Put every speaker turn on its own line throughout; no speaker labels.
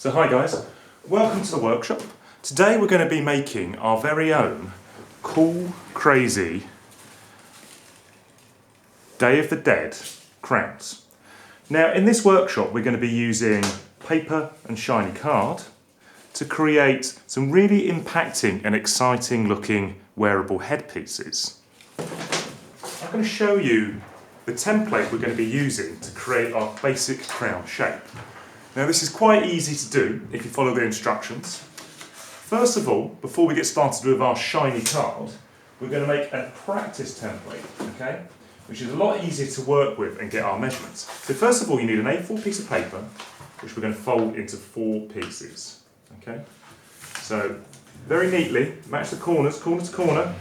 So hi guys, welcome to the workshop. Today we're going to be making our very own cool, crazy Day of the Dead crowns. Now in this workshop we're going to be using paper and shiny card to create some really impacting and exciting looking wearable headpieces. I'm going to show you the template we're going to be using to create our basic crown shape. Now this is quite easy to do if you follow the instructions. First of all, before we get started with our shiny card, we're going to make a practice template, okay? Which is a lot easier to work with and get our measurements. So first of all, you need an A4 piece of paper, which we're going to fold into 4 pieces, okay? So very neatly, match the corners, corner to corner.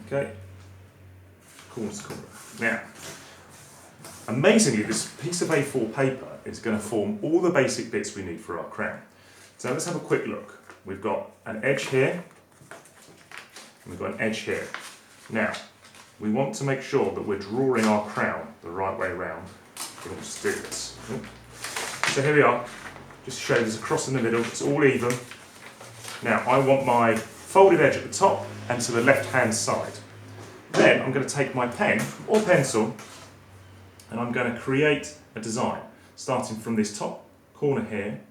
Okay, corner to corner. Now, amazingly, this piece of A4 paper is going to form all the basic bits we need for our crown. So let's have a quick look. We've got an edge here, and we've got an edge here. Now, we want to make sure that we're drawing our crown the right way around in order to do this. So here we are, just to show this across in the middle, it's all even. Now, I want my folded edge at the top and to the left-hand side. Then I'm going to take my pen or pencil and I'm going to create a design. Starting from this top corner here,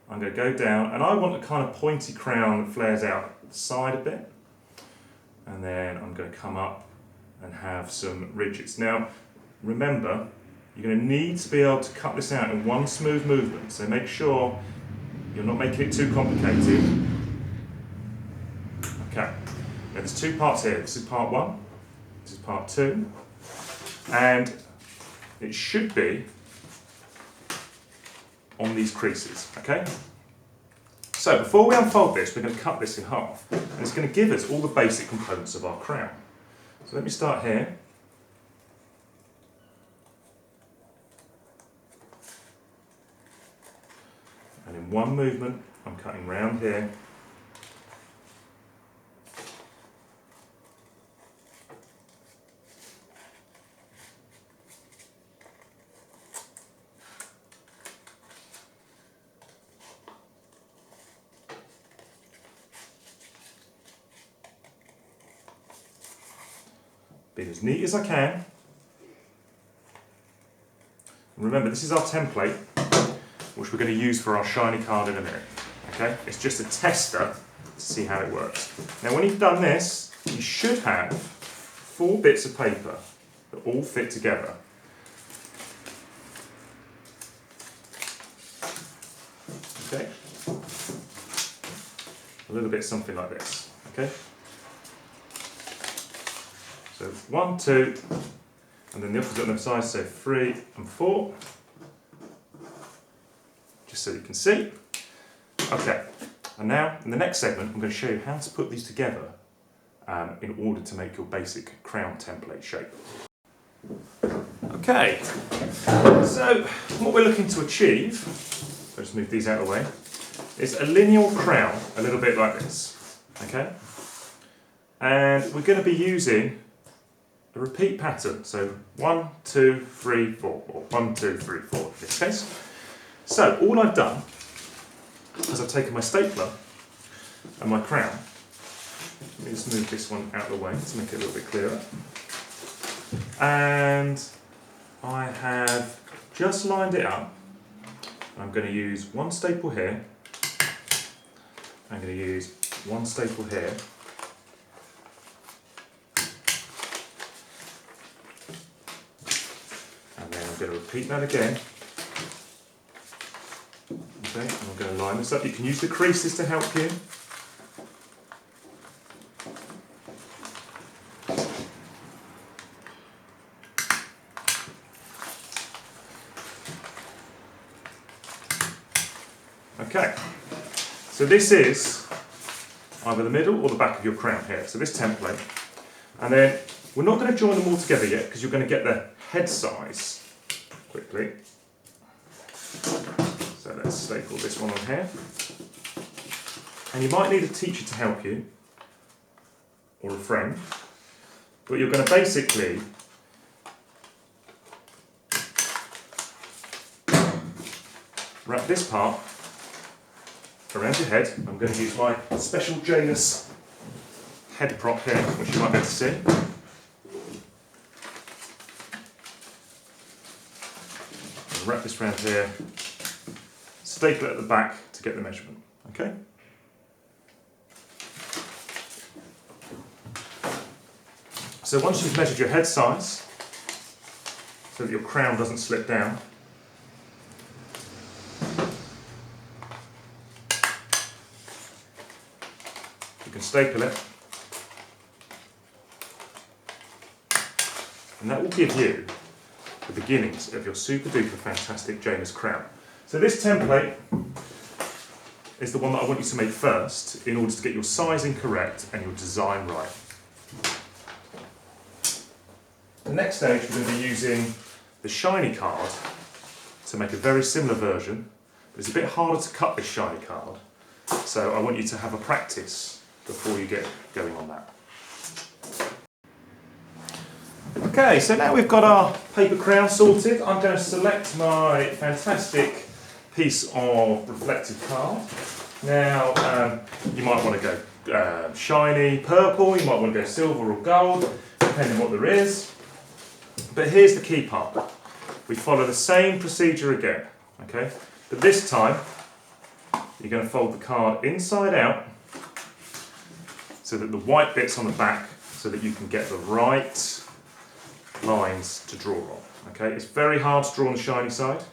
I'm going to go down and I want a kind of pointy crown that flares out the side a bit. And then I'm going to come up and have some ridges. Now, remember, you're going to need to be able to cut this out in one smooth movement. So make sure you're not making it too complicated. Okay, now there's 2 parts here. This is part 1, this is part 2. And it should be on these creases, okay? So before we unfold this, we're going to cut this in half, and it's going to give us all the basic components of our crown. So let me start here. And in one movement, I'm cutting round here. Being as neat as I can. And remember, this is our template, which we're going to use for our shiny card in a minute. Okay? It's just a tester to see how it works. Now, when you've done this, you should have 4 bits of paper that all fit together. Okay? A little bit something like this. Okay? So 1, 2, and then the opposite on the side, so 3 and 4, just so you can see. Okay, and now in the next segment I'm going to show you how to put these together in order to make your basic crown template shape. Okay, so what we're looking to achieve, I'll just move these out of the way, is a lineal crown, a little bit like this, okay? And we're going to be using a repeat pattern, so 1, 2, 3, 4, or 1, 2, 3, 4 in this case. So all I've done is I've taken my stapler and my crown. Let me just move this one out of the way to make it a little bit clearer. And I have just lined it up. I'm going to use 1 staple here. I'm going to use 1 staple here. I'm going to repeat that again. Okay, and I'm going to line this up. You can use the creases to help you. Okay, so this is either the middle or the back of your crown here. So this template. And then we're not going to join them all together yet because you're going to get the head size quickly. So let's staple this one on here. And you might need a teacher to help you, or a friend, but you're going to basically wrap this part around your head. I'm going to use my special Janus head prop here, which you might be able to see. And wrap this around here, staple it at the back to get the measurement, okay? So once you've measured your head size, so that your crown doesn't slip down, you can staple it, and that will give you the beginnings of your super duper fantastic Janus crown. So this template is the one that I want you to make first in order to get your sizing correct and your design right. The next stage we're going to be using the shiny card to make a very similar version, but it's a bit harder to cut this shiny card, so I want you to have a practice before you get going on that. Okay, so now we've got our paper crown sorted, I'm going to select my fantastic piece of reflective card. Now, you might want to go shiny purple, you might want to go silver or gold, depending on what there is. But here's the key part. We follow the same procedure again, okay? But this time, you're going to fold the card inside out so that the white bit's on the back so that you can get the right lines to draw on, okay? It's very hard to draw on the shiny side.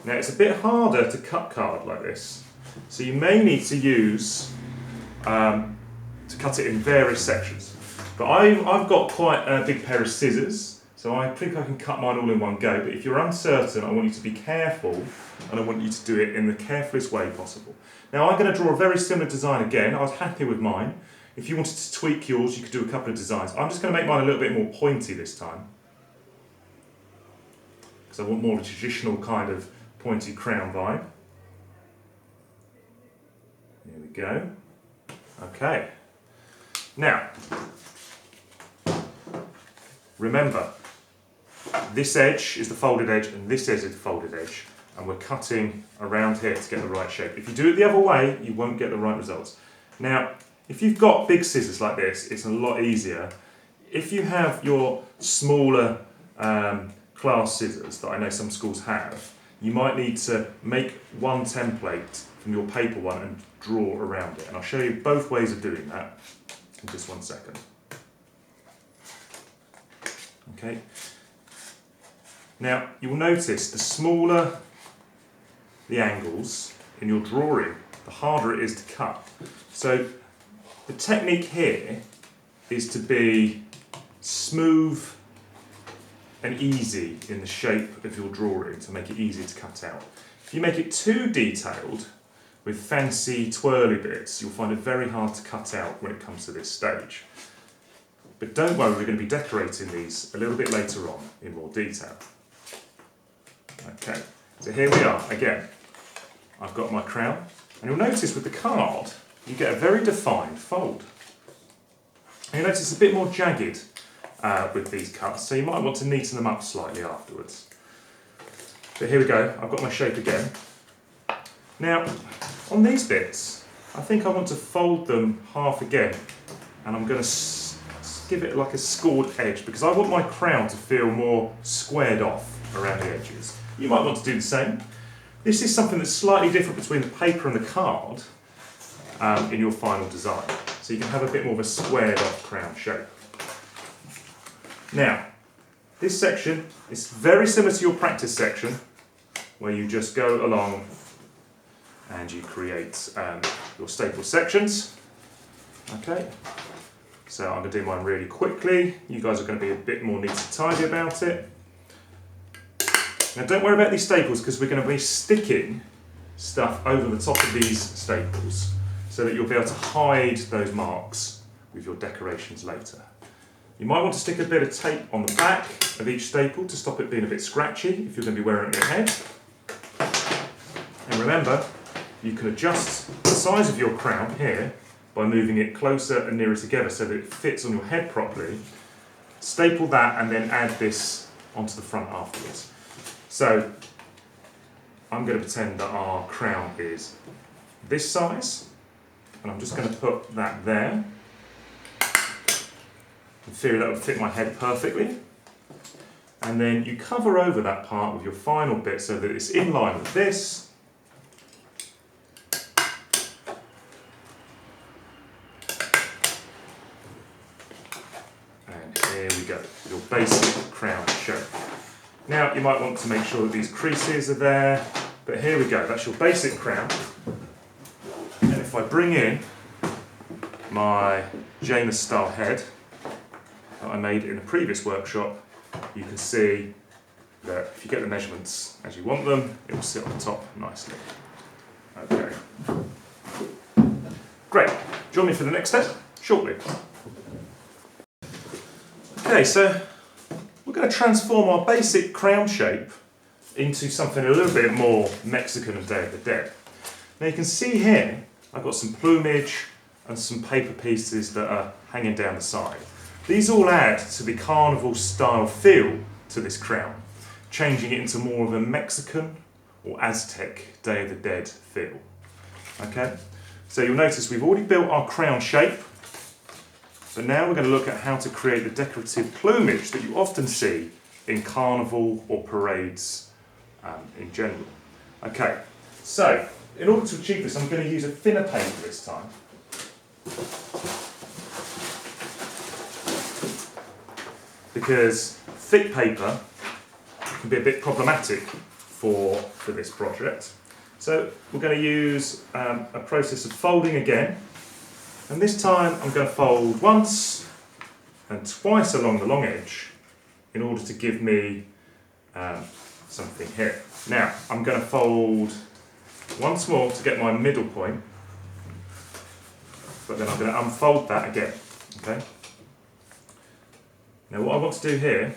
Now, it's a bit harder to cut card like this, so you may need to use, to cut it in various sections. But I've got quite a big pair of scissors, so I think I can cut mine all in one go, but if you're uncertain, I want you to be careful, and I want you to do it in the carefulest way possible. Now I'm going to draw a very similar design again. I was happy with mine. If you wanted to tweak yours, you could do a couple of designs. I'm just going to make mine a little bit more pointy this time, because I want more of a traditional kind of pointy crown vibe. There we go. Okay. Now, remember, this edge is the folded edge and this edge is the folded edge, and we're cutting around here to get the right shape. If you do it the other way, you won't get the right results. Now, if you've got big scissors like this, it's a lot easier. If you have your smaller class scissors that I know some schools have, you might need to make one template from your paper one and draw around it. And I'll show you both ways of doing that in just 1 second. Okay. Now, you will notice the smaller the angles in your drawing, the harder it is to cut. So the technique here is to be smooth and easy in the shape of your drawing to make it easy to cut out. If you make it too detailed with fancy twirly bits, you'll find it very hard to cut out when it comes to this stage. But don't worry, we're going to be decorating these a little bit later on in more detail. Okay, so here we are again. I've got my crown, and you'll notice with the card you get a very defined fold. And you'll notice it's a bit more jagged with these cuts, so you might want to neaten them up slightly afterwards. But here we go, I've got my shape again. Now, on these bits, I think I want to fold them half again, and I'm going to give it like a scored edge because I want my crown to feel more squared off around the edges. You might want to do the same. This is something that's slightly different between the paper and the card in your final design. So you can have a bit more of a squared off crown shape. Now, this section is very similar to your practice section where you just go along and you create your staple sections. Okay, so I'm going to do mine really quickly. You guys are going to be a bit more neat and tidy about it. Now don't worry about these staples because we're going to be sticking stuff over the top of these staples so that you'll be able to hide those marks with your decorations later. You might want to stick a bit of tape on the back of each staple to stop it being a bit scratchy if you're going to be wearing it on your head. And remember, you can adjust the size of your crown here by moving it closer and nearer together so that it fits on your head properly. Staple that and then add this onto the front afterwards. So I'm going to pretend that our crown is this size, and I'm just going to put that there. In theory that would fit my head perfectly. And then you cover over that part with your final bit so that it's in line with this. And here we go, your basic crown shape. Now you might want to make sure that these creases are there, but here we go, that's your basic crown. And if I bring in my Janus style head that I made in a previous workshop, you can see that if you get the measurements as you want them, it will sit on the top nicely. Okay. Great. Join me for the next step shortly. Okay, so we're going to transform our basic crown shape into something a little bit more Mexican and Day of the Dead. Now you can see here, I've got some plumage and some paper pieces that are hanging down the side. These all add to the carnival style feel to this crown, changing it into more of a Mexican or Aztec Day of the Dead feel. Okay, so you'll notice we've already built our crown shape, but now we're going to look at how to create the decorative plumage that you often see in carnival or parades in general. Okay, so in order to achieve this, I'm going to use a thinner paper this time. Because thick paper can be a bit problematic for this project. So we're going to use a process of folding again, and this time I'm going to fold once and twice along the long edge in order to give me something here. Now I'm going to fold once more to get my middle point, but then I'm going to unfold that again. Okay. Now what I want to do here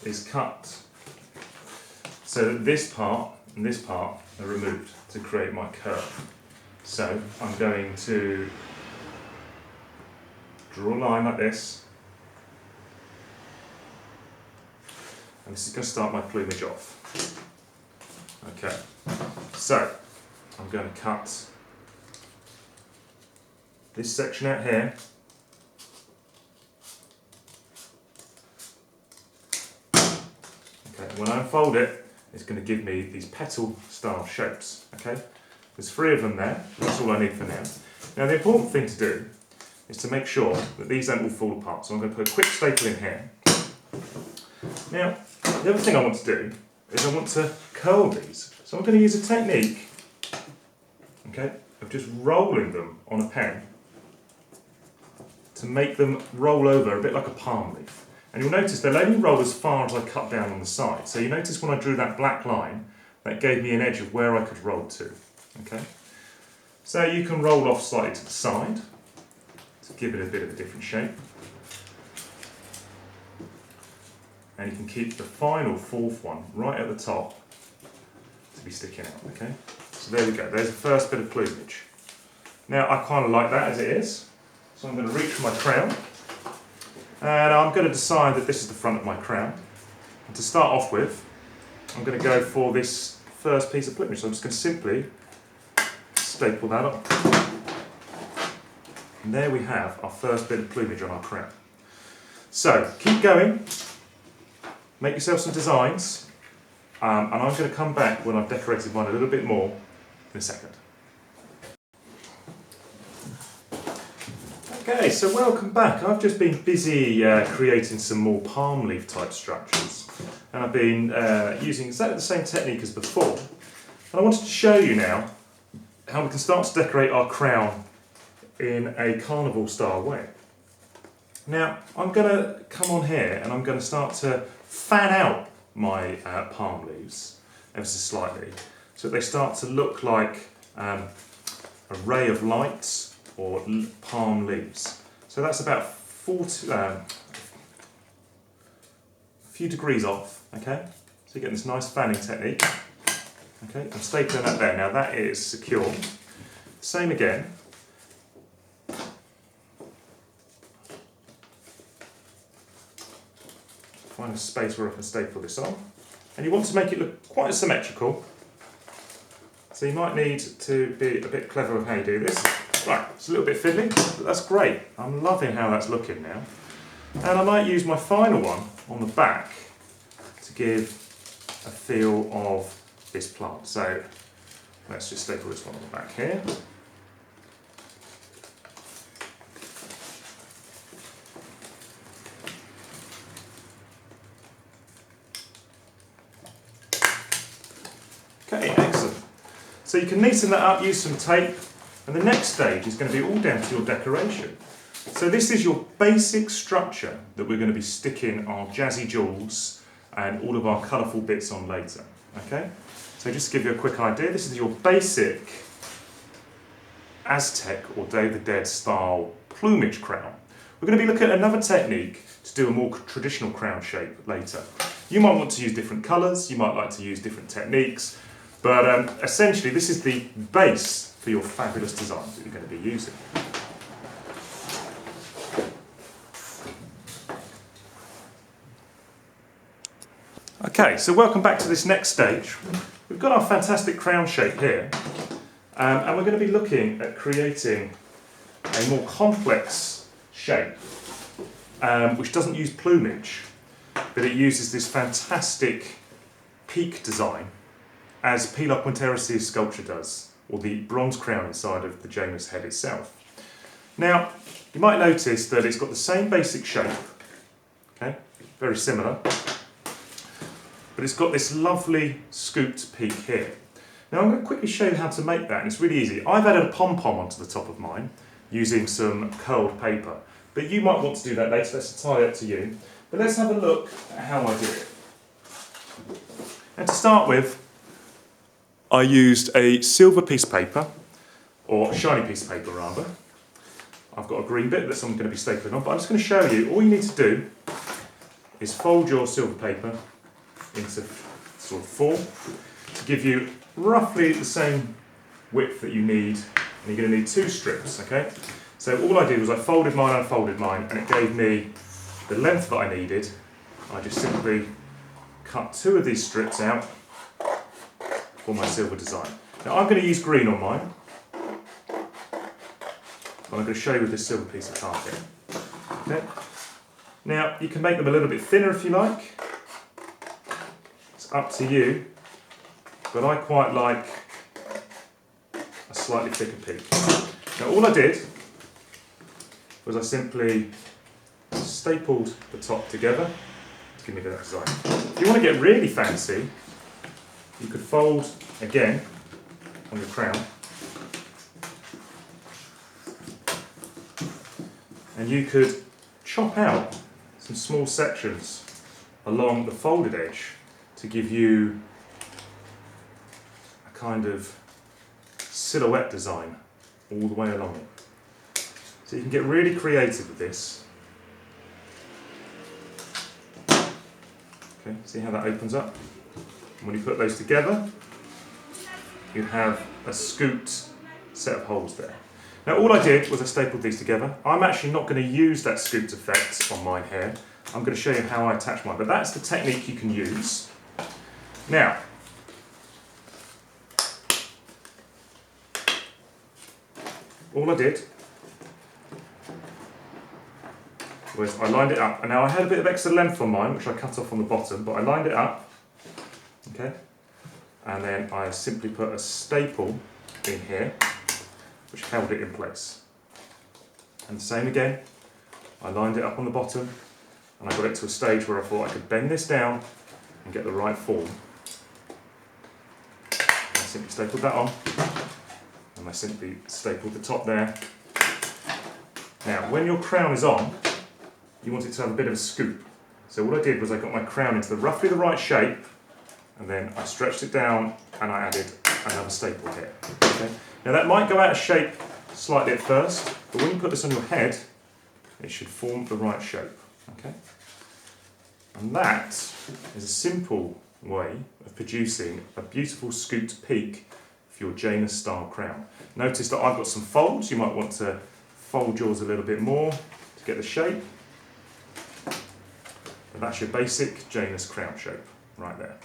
is cut so that this part and this part are removed to create my curve. So I'm going to draw a line like this, and this is going to start my plumage off. Okay, so I'm going to cut this section out here, okay, when I unfold it, it's going to give me these petal style shapes. Okay, there's 3 of them there, that's all I need for now. Now the important thing to do is to make sure that these don't all fall apart, so I'm going to put a quick staple in here. Now the other thing I want to do is I want to curl these, so I'm going to use a technique, okay, of just rolling them on a pen to make them roll over a bit like a palm leaf. And you'll notice they'll only roll as far as I cut down on the side. So you notice when I drew that black line, that gave me an edge of where I could roll to. Okay? So you can roll off slightly to the side to give it a bit of a different shape. And you can keep the final 4th one right at the top to be sticking out. Okay? So there we go, there's the first bit of plumage. Now I kind of like that as it is. So I'm going to reach for my crown, and I'm going to decide that this is the front of my crown. And to start off with, I'm going to go for this first piece of plumage. So I'm just going to simply staple that on. And there we have our first bit of plumage on our crown. So keep going, make yourself some designs, and I'm going to come back when I've decorated mine a little bit more in a second. Okay, so welcome back. I've just been busy creating some more palm leaf type structures, and I've been using exactly the same technique as before. And I wanted to show you now how we can start to decorate our crown in a carnival style way. Now I'm going to come on here and I'm going to start to fan out my palm leaves ever so slightly so they start to look like a ray of light or palm leaves. So that's about 40, a few degrees off, okay? So you get this nice fanning technique. Okay, I'm stapling that there. Now that is secure. Same again. find a space where I can staple this on. And you want to make it look quite symmetrical. So you might need to be a bit clever with how you do this. Right, it's a little bit fiddly, but that's great. I'm loving how that's looking now. And I might use my final one on the back to give a feel of this plant. So let's just staple this one on the back here. Okay, excellent. So you can neaten that up, use some tape, and the next stage is going to be all down to your decoration. So this is your basic structure that we're going to be sticking our jazzy jewels and all of our colourful bits on later. Okay? So just to give you a quick idea, this is your basic Aztec or Day of the Dead style plumage crown. We're going to be looking at another technique to do a more traditional crown shape later. You might want to use different colours, you might like to use different techniques, but essentially this is the base for your fabulous designs that you're going to be using. Okay, so welcome back to this next stage. We've got our fantastic crown shape here, and we're going to be looking at creating a more complex shape, which doesn't use plumage, but it uses this fantastic peak design, as Pilar Quinteros' sculpture does, or the bronze crown inside of the Janus head itself. Now, you might notice that it's got the same basic shape, okay, very similar, but it's got this lovely scooped peak here. Now I'm going to quickly show you how to make that, and it's really easy. I've added a pom-pom onto the top of mine using some curled paper, but you might want to do that later, that's entirely up to you. But let's have a look at how I do it. And to start with, I used a silver piece of paper, or a shiny piece of paper rather. I've got a green bit that I'm going to be stapling on, but I'm just going to show you, all you need to do is fold your silver paper into sort of four to give you roughly the same width that you need, and you're going to need two strips, okay? So all I did was I folded mine, unfolded mine, and it gave me the length that I needed. I just simply cut two of these strips out for my silver design. Now I'm going to use green on mine, but I'm going to show you with this silver piece of carpet. Okay? Now you can make them a little bit thinner if you like. It's up to you, but I quite like a slightly thicker peak. Now all I did was I simply stapled the top together to give me that design. If you want to get really fancy, you could fold again on your crown, and you could chop out some small sections along the folded edge to give you a kind of silhouette design all the way along it. So you can get really creative with this. Okay, see how that opens up? And when you put those together, you have a scooped set of holes there. Now all I did was I stapled these together. I'm actually not going to use that scooped effect on mine here. I'm going to show you how I attach mine, but that's the technique you can use. Now, all I did was I lined it up, and now I had a bit of extra length on mine, which I cut off on the bottom, but I lined it up, okay, and then I simply put a staple in here, which held it in place. And the same again, I lined it up on the bottom, and I got it to a stage where I thought I could bend this down and get the right form. I simply stapled that on, and I simply stapled the top there. Now, when your crown is on, you want it to have a bit of a scoop. So what I did was I got my crown into roughly the right shape, and then I stretched it down and I added another staple here. Okay? Now that might go out of shape slightly at first, but when you put this on your head, it should form the right shape. Okay? And that is a simple way of producing a beautiful scooped peak for your Janus style crown. Notice that I've got some folds. You might want to fold yours a little bit more to get the shape. But that's your basic Janus crown shape, right there.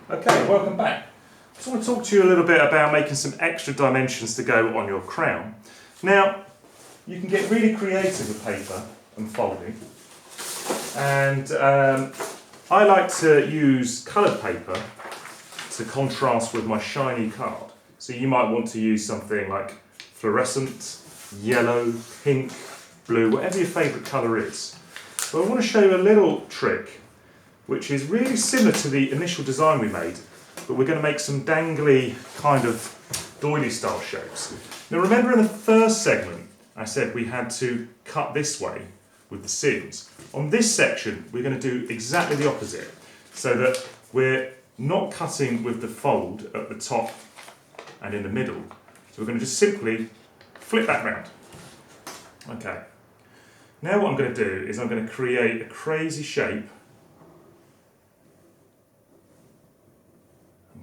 Okay, welcome back. I just want to talk to you a little bit about making some extra dimensions to go on your crown. Now, you can get really creative with paper and folding, and I like to use coloured paper to contrast with my shiny card. So you might want to use something like fluorescent, yellow, pink, blue, whatever your favourite colour is. But I want to show you a little trick which is really similar to the initial design we made, but we're going to make some dangly kind of doily style shapes. Now remember in the first segment I said we had to cut this way with the seams. On this section we're going to do exactly the opposite, so that we're not cutting with the fold at the top and in the middle. So we're going to just simply flip that round. Okay. Now what I'm going to do is I'm going to create a crazy shape.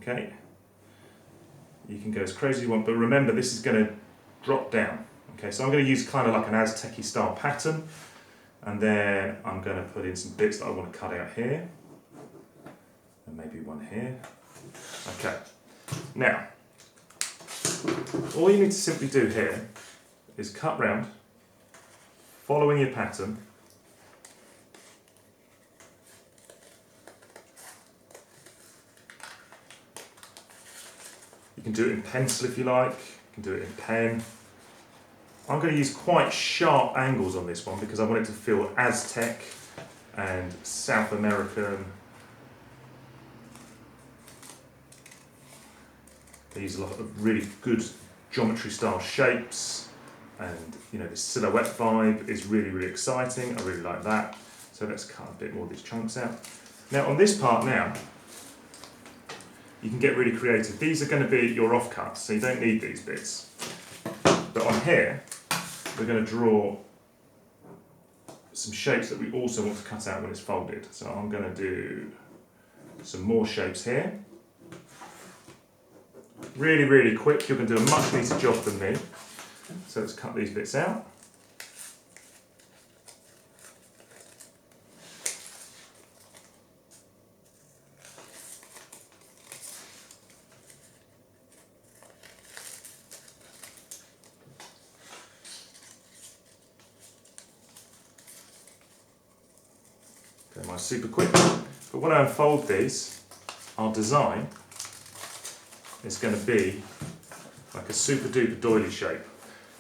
Okay. You can go as crazy as you want, but remember this is going to drop down. Okay, so I'm going to use kind of like an Aztec-y style pattern, and then I'm going to put in some bits that I want to cut out here, and maybe one here. Okay. Now, all you need to simply do here is cut round, following your pattern. You can do it in pencil if you like, you can do it in pen. I'm going to use quite sharp angles on this one because I want it to feel Aztec and South American. They use a lot of really good geometry style shapes, and you know, the silhouette vibe is really, really exciting. I really like that. So let's cut a bit more of these chunks out. Now on this part now, you can get really creative. These are going to be your offcuts, so you don't need these bits. But on here, we're going to draw some shapes that we also want to cut out when it's folded. So I'm going to do some more shapes here. Really, really quick. You're going to do a much neater job than me. So let's cut these bits out. Okay, mine's super quick. But when I unfold these, our design is going to be like a super duper doily shape.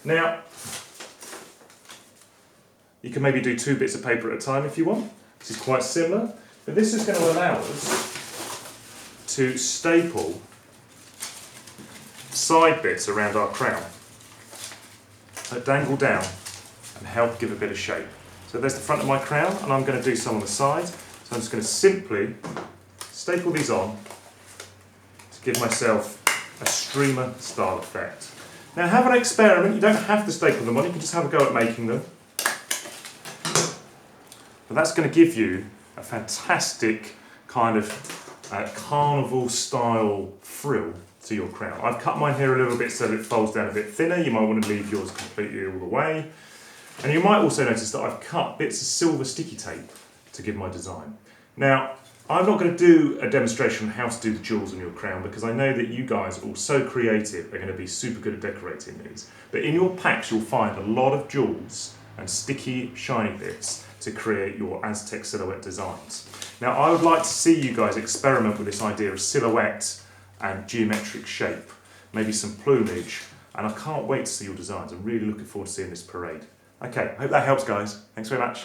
Now, you can maybe do 2 bits of paper at a time if you want. This is quite similar, but this is going to allow us to staple side bits around our crown that dangle down and help give a bit of shape. So there's the front of my crown, and I'm going to do some on the sides. So I'm just going to simply staple these on to give myself a streamer style effect. Now have an experiment, you don't have to staple them on, you can just have a go at making them. But that's going to give you a fantastic kind of carnival style frill to your crown. I've cut mine here a little bit so that it folds down a bit thinner. You might want to leave yours completely all the way. And you might also notice that I've cut bits of silver sticky tape to give my design. Now, I'm not going to do a demonstration on how to do the jewels on your crown because I know that you guys are all so creative, are going to be super good at decorating these. But in your packs you'll find a lot of jewels and sticky shiny bits to create your Aztec silhouette designs. Now I would like to see you guys experiment with this idea of silhouette and geometric shape, maybe some plumage, and I can't wait to see your designs. I'm really looking forward to seeing this parade. Okay, I hope that helps guys. Thanks very much.